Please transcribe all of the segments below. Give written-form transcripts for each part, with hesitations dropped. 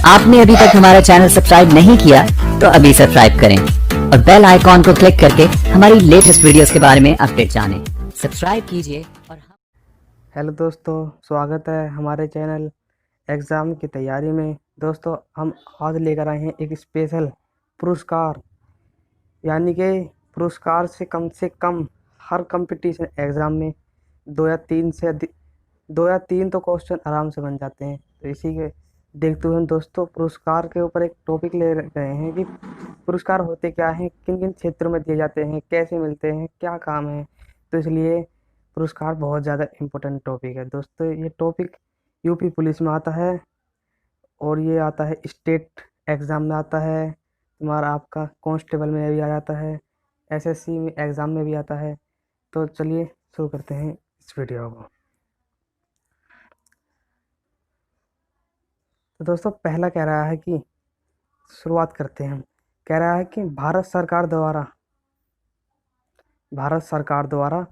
आपने अभी तक हमारा चैनल सब्सक्राइब नहीं किया तो अभी सब्सक्राइब करें और बेल आइकॉन को क्लिक करके हमारी लेटेस्ट वीडियोस के बारे में अपडेट जानें। सब्सक्राइब कीजिए और हेलो दोस्तों, स्वागत है हमारे चैनल एग्ज़ाम की तैयारी में। दोस्तों, हम आज लेकर आए हैं एक स्पेशल पुरस्कार, यानी कि पुरस्कार से कम हर कंपटीशन एग्ज़ाम में दो या तीन तो क्वेश्चन आराम से बन जाते हैं। तो इसी के देखते हुए हम दोस्तों पुरस्कार के ऊपर एक टॉपिक ले रहे हैं कि पुरस्कार होते क्या हैं, किन किन क्षेत्रों में दिए जाते हैं, कैसे मिलते हैं, क्या काम है। तो इसलिए पुरस्कार बहुत ज़्यादा इम्पोर्टेंट टॉपिक है दोस्तों। ये टॉपिक यूपी पुलिस में आता है और ये आता है स्टेट एग्ज़ाम में आता है, तुम्हारा आपका कांस्टेबल में भी आ जाता है, एसएससी में एग्ज़ाम में भी आता है। तो चलिए शुरू करते हैं इस वीडियो को। तो दोस्तों, पहला कह रहा है कि शुरुआत करते हैं हम। कह रहा है कि भारत सरकार द्वारा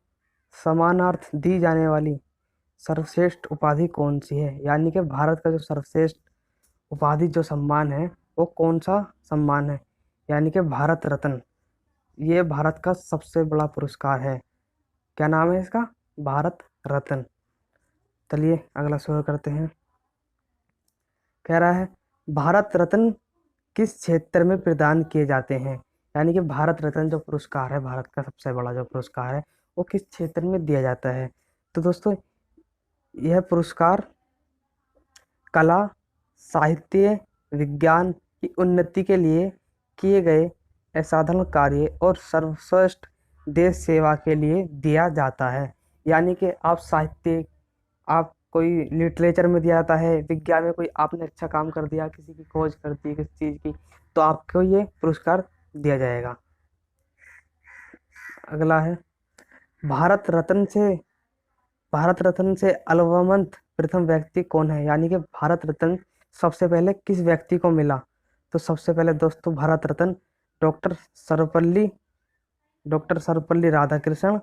समानार्थ दी जाने वाली सर्वश्रेष्ठ उपाधि कौन सी है, यानी कि भारत का जो सर्वश्रेष्ठ उपाधि जो सम्मान है वो कौन सा सम्मान है, यानी कि भारत रत्न। ये भारत का सबसे बड़ा पुरस्कार है। क्या नाम है इसका? भारत रत्न। चलिए अगला शुरू करते हैं। कह रहा है भारत रत्न किस क्षेत्र में प्रदान किए जाते हैं, यानी कि भारत रत्न जो पुरस्कार है, भारत का सबसे बड़ा जो पुरस्कार है, वो किस क्षेत्र में दिया जाता है। तो दोस्तों, यह पुरस्कार कला, साहित्य, विज्ञान की उन्नति के लिए किए गए असाधारण कार्य और सर्वश्रेष्ठ देश सेवा के लिए दिया जाता है। यानी कि आप साहित्य, आप कोई लिटरेचर में दिया जाता है, विज्ञान में कोई आपने अच्छा काम कर दिया, किसी की खोज कर दी किसी चीज़ की, तो आपको ये पुरस्कार दिया जाएगा। अगला है भारत रत्न से भारत रत्न से अलवमंत प्रथम व्यक्ति कौन है, यानी कि भारत रत्न सबसे पहले किस व्यक्ति को मिला। तो सबसे पहले दोस्तों भारत रत्न डॉक्टर सर्वपल्ली डॉक्टर सर्वपल्ली राधाकृष्णन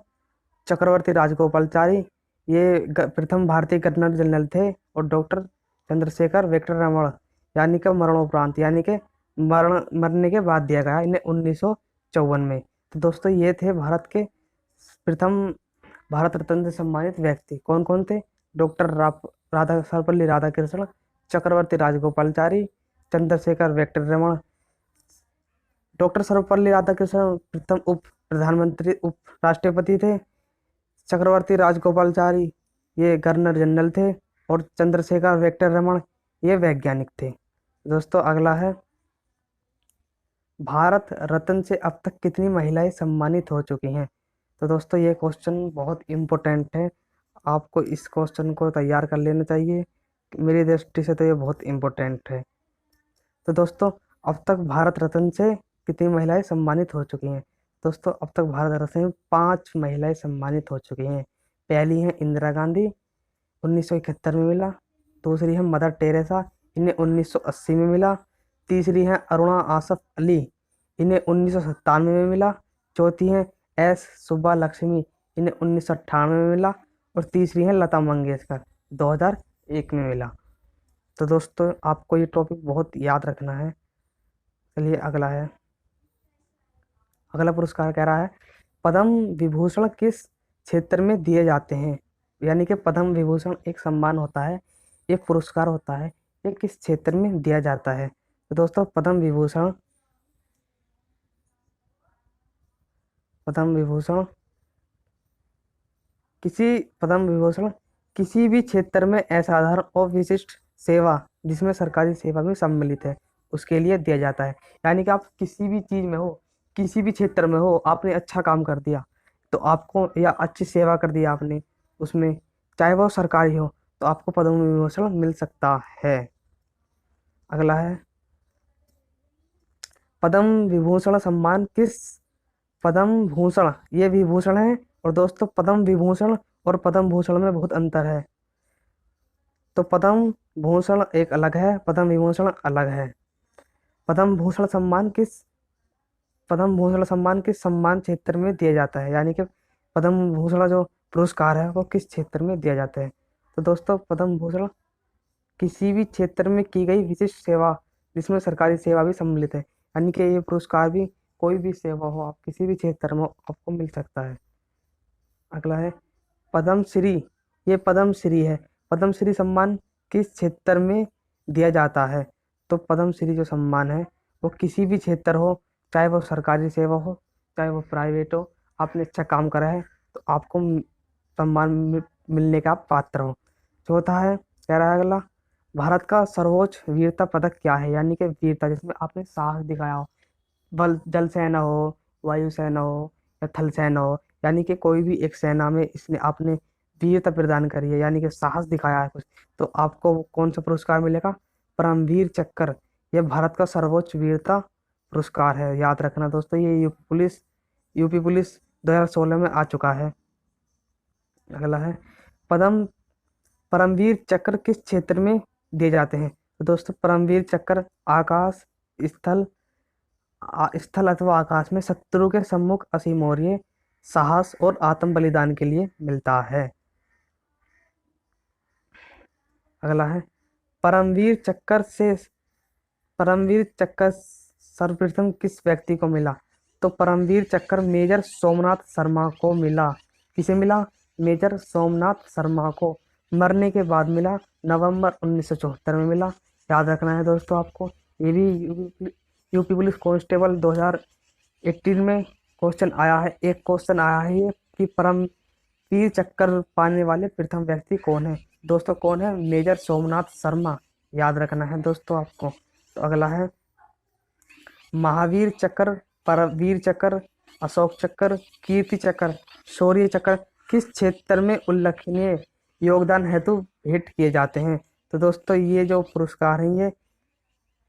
चक्रवर्ती राजगोपालाचारी, ये प्रथम भारतीय गवर्नर जनरल थे। और डॉक्टर चंद्रशेखर वेंकट रमण, यानी कि मरणोपरांत, यानी कि मरने के बाद दिया गया इन्हें 1954 में। तो दोस्तों, ये थे भारत के प्रथम भारत रत्न से सम्मानित व्यक्ति। कौन कौन थे? डॉक्टर राधा सर्वपल्ली राधाकृष्णन, चक्रवर्ती राजगोपालाचारी, चंद्रशेखर वेंकट रमण। डॉक्टर सर्वपल्ली राधाकृष्णन प्रथम उप राष्ट्रपति थे। चक्रवर्ती राजगोपालाचारी ये गवर्नर जनरल थे। और चंद्रशेखर वेंकट रमण ये वैज्ञानिक थे। दोस्तों, अगला है भारत रत्न से अब तक कितनी महिलाएं सम्मानित हो चुकी हैं। तो दोस्तों, ये क्वेश्चन बहुत इम्पोर्टेंट है, आपको इस क्वेश्चन को तैयार कर लेना चाहिए। मेरी दृष्टि से तो ये बहुत इम्पोर्टेंट है। तो दोस्तों, अब तक भारत रत्न से कितनी महिलाएं सम्मानित हो चुकी हैं। दोस्तों, अब तक भारत रत्न में 5 महिलाएं सम्मानित हो चुकी हैं। पहली है इंदिरा गांधी, 1971 में मिला। दूसरी है मदर टेरेसा, इन्हें 1980 में मिला। तीसरी है अरुणा आसफ अली, इन्हें 1997 में मिला। चौथी है एस सुब्बा लक्ष्मी, इन्हें 1998 में मिला। और तीसरी है लता मंगेशकर, 2001 में मिला। तो दोस्तों, आपको ये टॉपिक बहुत याद रखना है। चलिए अगला है। अगला पुरस्कार कह रहा है पद्म विभूषण किस क्षेत्र में दिए जाते हैं, यानी कि पद्म विभूषण एक सम्मान होता है, एक पुरस्कार होता है, ये किस क्षेत्र में दिया जाता है। तो दोस्तों, पद्म विभूषण पद्म विभूषण किसी भी क्षेत्र में असाधारण और विशिष्ट सेवा जिसमें सरकारी सेवा भी सम्मिलित है उसके लिए दिया जाता है। यानी कि आप किसी भी चीज़ में हो, किसी भी क्षेत्र में हो, आपने अच्छा काम कर दिया तो आपको, या अच्छी सेवा कर दी आपने उसमें, चाहे वो सरकारी हो, तो आपको पद्म विभूषण मिल सकता है। अगला है पद्म विभूषण सम्मान किस पद्म भूषण, ये विभूषण है। और दोस्तों, पद्म विभूषण और पद्म भूषण में बहुत अंतर है। तो पद्म भूषण एक अलग है, पद्म विभूषण अलग है। पद्म भूषण सम्मान किस पद्म भूषण सम्मान किस सम्मान क्षेत्र में दिया जाता है, यानी कि पद्म भूषण जो पुरस्कार है वो किस क्षेत्र में दिया जाता है। तो दोस्तों, पद्म भूषण किसी भी क्षेत्र में की गई विशिष्ट सेवा जिसमें सरकारी सेवा भी सम्मिलित है, यानी कि ये पुरस्कार भी कोई भी सेवा हो, आप किसी भी क्षेत्र में हो, आपको मिल सकता है। अगला है पद्म श्री। ये पद्म श्री है। पद्म श्री सम्मान किस क्षेत्र में दिया जाता है? तो पद्म श्री जो सम्मान है वो किसी भी क्षेत्र हो, चाहे वो सरकारी सेवा हो, चाहे वो प्राइवेट हो, आपने अच्छा काम करा है तो आपको सम्मान मिलने का आप पात्र हो। चौथा है, कह रहा है अगला, भारत का सर्वोच्च वीरता पदक क्या है? यानी कि वीरता जिसमें आपने साहस दिखाया हो, बल जल सेना हो, वायु सेना हो या थल सेना हो, यानी कि कोई भी एक सेना में इसने आपने वीरता प्रदान करी है, यानी कि साहस दिखाया है कुछ, तो आपको कौन सा पुरस्कार मिलेगा? परमवीर चक्र। यह भारत का सर्वोच्च वीरता पुरस्कार है, याद रखना दोस्तों। ये यूपी पुलिस 2016 में आ चुका है। अगला है पद्म परमवीर चक्र किस क्षेत्र में दिए जाते हैं? तो दोस्तों परमवीर चक्र आकाश, स्थल स्थल अथवा आकाश में शत्रु के सम्मुख असीम मौर्य साहस और आत्म बलिदान के लिए मिलता है। अगला है परमवीर चक्र से परमवीर चक्र सर्वप्रथम किस व्यक्ति को मिला? तो परमवीर चक्र मेजर सोमनाथ शर्मा को मिला। किसे मिला? मेजर सोमनाथ शर्मा को मरने के बाद मिला, नवंबर 1974 में मिला। याद रखना है दोस्तों आपको। ये भी यूपी पुलिस कांस्टेबल 2018 में क्वेश्चन आया है। एक क्वेश्चन आया है ये कि परमवीर चक्र पाने वाले प्रथम व्यक्ति कौन है? दोस्तों कौन है? मेजर सोमनाथ शर्मा। याद रखना है दोस्तों आपको। तो अगला है महावीर चक्र, परमवीर चक्र, अशोक चक्र, कीर्ति चक्र, शौर्य चक्र किस क्षेत्र में उल्लेखनीय योगदान हेतु भेंट किए जाते हैं? तो दोस्तों ये जो पुरस्कार हैं ये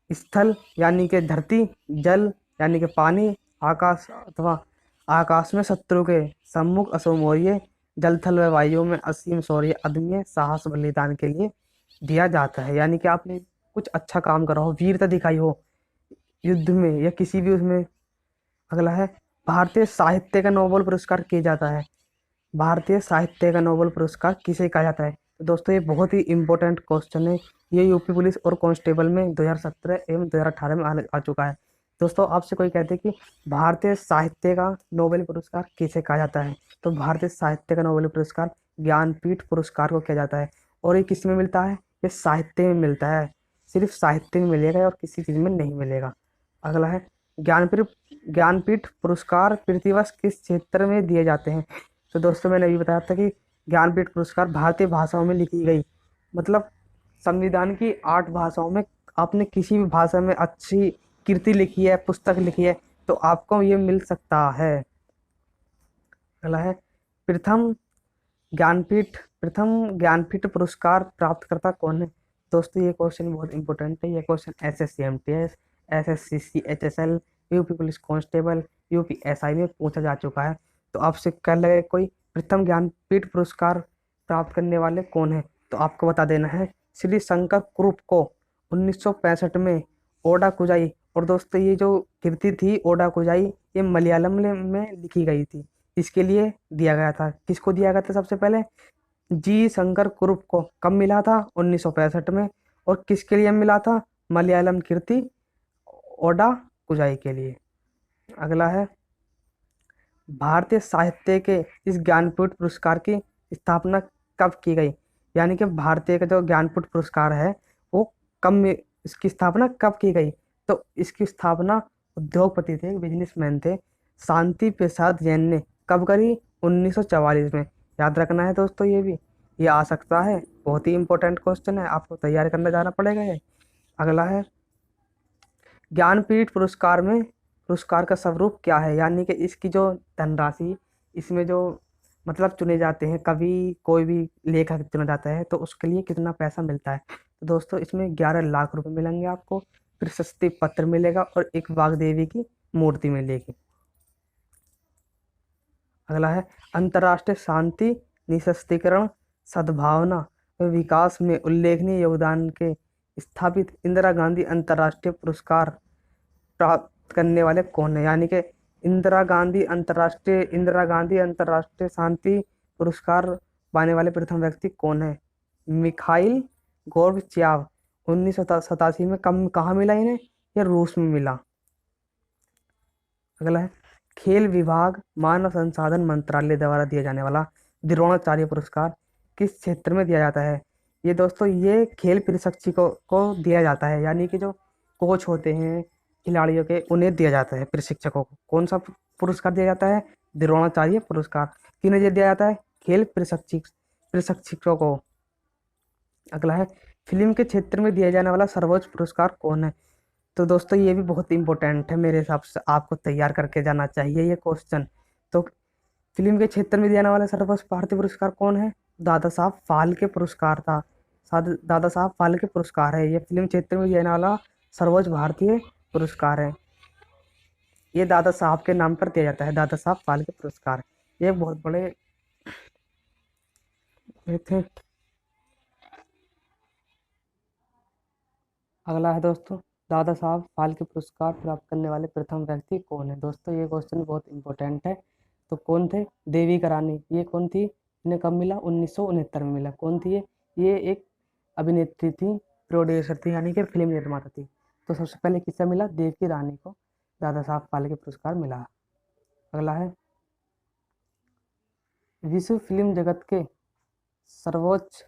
स्थल यानी कि धरती, जल यानी कि पानी, आकाश अथवा आकाश में शत्रु के सम्मुख अशोमौर्य, जल थल व वायु में असीम शौर्य, अदम्य साहस बलिदान के लिए दिया जाता है। यानी कि आपने कुछ अच्छा काम करा हो, वीरता दिखाई हो युद्ध में या किसी भी उसमें। अगला है भारतीय साहित्य का नोबेल पुरस्कार किया जाता है। भारतीय साहित्य का नोबेल पुरस्कार किसे कहा जाता है? तो दोस्तों ये बहुत ही इंपॉर्टेंट क्वेश्चन है। ये यूपी पुलिस और कांस्टेबल में 2017 एवं 2018 में आ चुका है। दोस्तों आपसे कोई कहते हैं कि भारतीय साहित्य का नोबेल पुरस्कार किसे कहा जाता है? तो भारतीय साहित्य का नोबेल पुरस्कार ज्ञानपीठ पुरस्कार को किया जाता है। और ये किस में मिलता है? ये साहित्य में मिलता है। सिर्फ साहित्य में मिलेगा और किसी चीज में नहीं मिलेगा। अगला है ज्ञानपीठ ज्ञानपीठ पुरस्कार प्रतिवर्ष किस क्षेत्र में दिए जाते हैं? तो दोस्तों मैंने अभी बताया था कि ज्ञानपीठ पुरस्कार भारतीय भाषाओं में लिखी गई, मतलब संविधान की 8 भाषाओं में आपने किसी भी भाषा में अच्छी कृति लिखी है, पुस्तक लिखी है, तो आपको ये मिल सकता है। अगला है प्रथम ज्ञानपीठ पुरस्कार प्राप्तकर्ता कौन है? दोस्तों ये क्वेश्चन बहुत इंपॉर्टेंट है। ये question SSC MTS, SSCC HSL, UP police constable, UP SI में पूछा जा चुका है। तो आपसे कह लगे कोई प्रथम ज्ञानपीठ पुरस्कार प्राप्त करने वाले कौन है, तो आपको बता देना है श्री शंकर कुरुप को 1965 में ओडा कुजाई। और दोस्तों ये जो कृति थी ओडा कुजाई, ये मलयालम में लिखी गई थी, इसके लिए दिया गया था। किसको दिया गया था? सबसे पहले जी शंकर कुरुप को। कब मिला था? 1965 में। और किसके लिए मिला था? मलयालम कृति ओडा कुजाई के लिए। अगला है भारतीय साहित्य के इस ज्ञानपीठ पुरस्कार की स्थापना कब की गई? यानी कि भारतीय का जो ज्ञानपीठ पुरस्कार है वो इसकी स्थापना कब की गई? तो इसकी स्थापना उद्योगपति थे, बिजनेसमैन थे, शांति प्रसाद जैन ने कब करी? 1944 में। याद रखना है दोस्तों। ये आ सकता है, बहुत ही इंपॉर्टेंट क्वेश्चन है, आपको तैयार करना जाना पड़ेगा ये। अगला है ज्ञानपीठ पुरस्कार का स्वरूप क्या है? यानी कि इसकी जो धनराशि, इसमें जो मतलब चुने जाते हैं, कभी कोई भी लेखक चुना जाता है तो उसके लिए कितना पैसा मिलता है? तो दोस्तों इसमें 11 लाख रुपए मिलेंगे आपको, प्रशस्ति पत्र मिलेगा और एक वाग्देवी की मूर्ति मिलेगी। अगला है अंतर्राष्ट्रीय शांति, निःशस्त्रीकरण, सद्भावना व विकास में उल्लेखनीय योगदान के स्थापित इंदिरा गांधी अंतर्राष्ट्रीय पुरस्कार प्राप्त करने वाले कौन है? यानी कि इंदिरा गांधी अंतर्राष्ट्रीय शांति पुरस्कार पाने वाले प्रथम व्यक्ति कौन है? मिखाइल गोर्बच्याव 1987 में कम कहाँ मिला इन्हें? ये रूस में मिला। अगला है खेल विभाग मानव संसाधन मंत्रालय द्वारा दिया जाने वाला द्रोणाचार्य पुरस्कार किस क्षेत्र में दिया जाता है? ये दोस्तों ये खेल प्रशिक्षकों को दिया जाता है, यानी कि जो कोच होते हैं खिलाड़ियों के उन्हें दिया जाता है, प्रशिक्षकों को। कौन सा पुरस्कार दिया जाता है? द्रोणाचार्य पुरस्कार। किन्हें दिया जाता है? खेल प्रशिक्षकों को। अगला है फिल्म के क्षेत्र में दिया जाने वाला सर्वोच्च पुरस्कार कौन है? तो दोस्तों ये भी बहुत इंपॉर्टेंट है, मेरे हिसाब से आपको तैयार करके जाना चाहिए ये क्वेश्चन। तो फिल्म के क्षेत्र में दिया जाने वाला सर्वोच्च भारतीय पुरस्कार कौन है? दादा साहब फाल्के पुरस्कार था। दादा साहब फाल्के पुरस्कार है ये फिल्म क्षेत्र में दिया जाने वाला सर्वोच्च भारतीय पुरस्कार है। ये दादा साहब के नाम पर दिया जाता है, दादा साहब फाल्के पुरस्कार। ये बहुत बड़े थे। अगला है दोस्तों दादा साहब फाल्के पुरस्कार प्राप्त करने वाले प्रथम व्यक्ति कौन है? दोस्तों ये क्वेश्चन बहुत इंपॉर्टेंट है। तो कौन थे? देविका रानी। ये कौन थी? इन्हें कब मिला? 1969 में मिला। कौन थी ये एक अभिनेत्री थी, प्रोड्यूसर थी, यानी कि फिल्म निर्माता थी। तो सबसे पहले किससे मिला? देविका रानी को दादा साहब फाल्के पुरस्कार मिला। अगला है विश्व फिल्म जगत के सर्वोच्च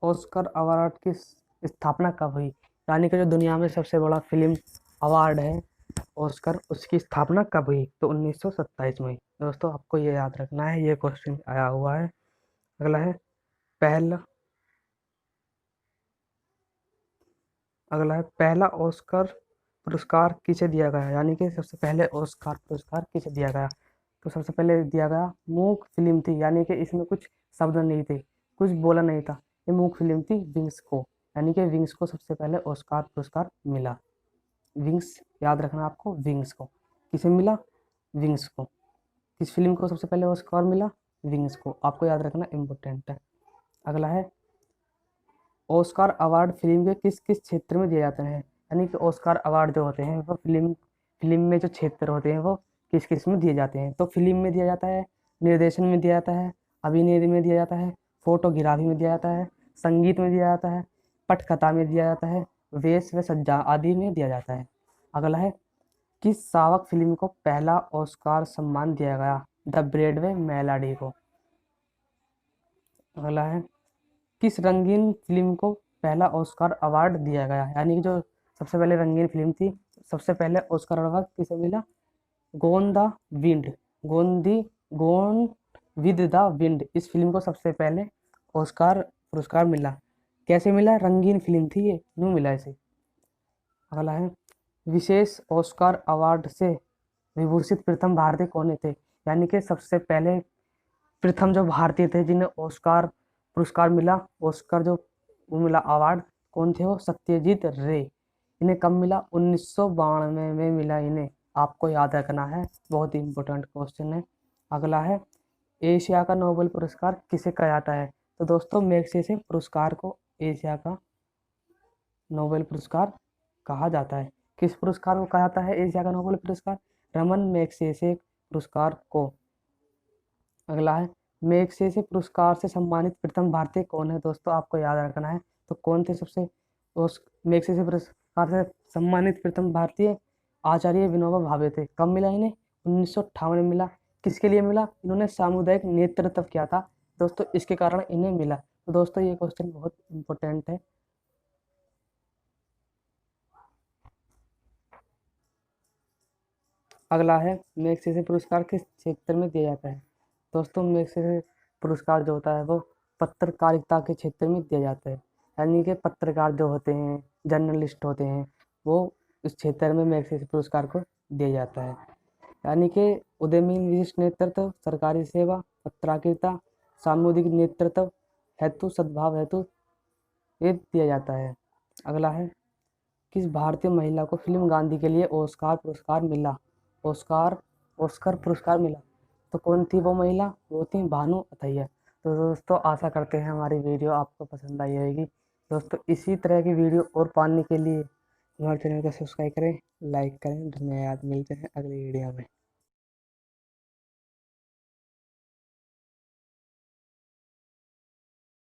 ऑस्कर अवार्ड की स्थापना कब हुई? यानी कि जो दुनिया में सबसे बड़ा फिल्म अवार्ड है ऑस्कर, उसकी स्थापना कब हुई? तो 1927 में हुई। दोस्तों आपको ये याद रखना है, ये क्वेश्चन आया हुआ है। अगला है पहला ऑस्कर पुरस्कार किसे दिया गया? यानी कि सबसे पहले ऑस्कर पुरस्कार किसे दिया गया? तो सबसे पहले दिया गया मूक फिल्म थी, यानी कि इसमें कुछ शब्द नहीं थे, कुछ बोला नहीं था, ये मूक फिल्म थी विंग्स को, यानी कि विंग्स को सबसे पहले ऑस्कर पुरस्कार मिला। विंग्स याद रखना आपको, विंग्स को किसे मिला? विंग्स को। किस फिल्म को सबसे पहले ऑस्कर मिला? विंग्स को। आपको याद रखना इम्पोर्टेंट है। अगला है ऑस्कर अवार्ड फिल्म के किस किस क्षेत्र में दिए जाते हैं? यानी कि ऑस्कर अवार्ड जो होते हैं वो फिल्म में जो क्षेत्र होते हैं वो किस किस में दिए जाते हैं? तो फिल्म में दिया जाता है, निर्देशन में दिया जाता है, अभिनय में दिया जाता है, फोटोग्राफी में दिया जाता है, संगीत में दिया जाता है, पटकथा में दिया जाता है, वेश व सज्जा आदि में दिया जाता है। अगला है किस सावक फिल्म को पहला ऑस्कार सम्मान दिया गया? द ब्रॉडवे मेलोडी को। अगला है किस रंगीन फिल्म को पहला ऑस्कर अवार्ड दिया गया? यानी कि जो सबसे पहले रंगीन फिल्म थी, सबसे पहले ऑस्कर अवार्ड किसे मिला? Gone the wind, gone with the wind, इस फिल्म को सबसे पहले ऑस्कर पुरस्कार मिला। कैसे मिला? रंगीन फिल्म थी ये, न्यू मिला इसे। अगला है विशेष ऑस्कर अवार्ड से विभूषित प्रथम भारतीय कौन थे? यानी कि सबसे पहले प्रथम जो भारतीय थे जिन्हें ऑस्कर पुरस्कार मिला, ऑस्कर जो वो मिला अवार्ड, कौन थे वो? सत्यजीत रे। इन्हें कब मिला? 1992 में मिला इन्हें। आपको याद रखना है, बहुत ही इंपॉर्टेंट क्वेश्चन है। अगला है एशिया का नोबेल पुरस्कार किसे कहा जाता है? तो दोस्तों मैग्सेसे पुरस्कार को एशिया का नोबेल पुरस्कार कहा जाता है। किस पुरस्कार को कहा जाता है एशिया का नोबेल पुरस्कार? रमन मैग्सेसे पुरस्कार को। अगला है मैग्सेसे पुरस्कार से सम्मानित प्रथम भारतीय कौन है? दोस्तों आपको याद रखना है। तो कौन थे सबसे उस मैग्सेसे पुरस्कार से सम्मानित प्रथम भारतीय? आचार्य विनोबा भावे थे। कब मिला इन्हें? 1958 में मिला। किसके लिए मिला? इन्होंने सामुदायिक नेतृत्व किया था दोस्तों, इसके कारण इन्हें मिला। तो दोस्तों ये क्वेश्चन बहुत इंपॉर्टेंट है। अगला है मैग्सेसे पुरस्कार किस क्षेत्र में दिया जाता है? दोस्तों मैग्सेसे पुरस्कार जो होता है वो पत्रकारिता के क्षेत्र में दिया जाता है, यानी कि पत्रकार जो होते हैं, जर्नलिस्ट होते हैं, वो इस क्षेत्र में मैग्सेसे पुरस्कार को दिया जाता है। यानी कि उद्यमी विशिष्ट नेतृत्व, सरकारी सेवा, पत्रकारिता, सामुदायिक नेतृत्व हेतु, सद्भाव हेतु ये दिया जाता है। अगला है किस भारतीय महिला को फिल्म गांधी के लिए ऑस्कार पुरस्कार मिला? ऑस्कर पुरस्कार मिला। तो कौन थी वो महिला? वो थी भानु अथैया। तो दोस्तों आशा करते हैं हमारी वीडियो आपको पसंद आई होगी। दोस्तों इसी तरह की वीडियो और पाने के लिए हमारे चैनल को सब्सक्राइब करें, लाइक करें। धन्यवाद। मिलते हैं अगली वीडियो में।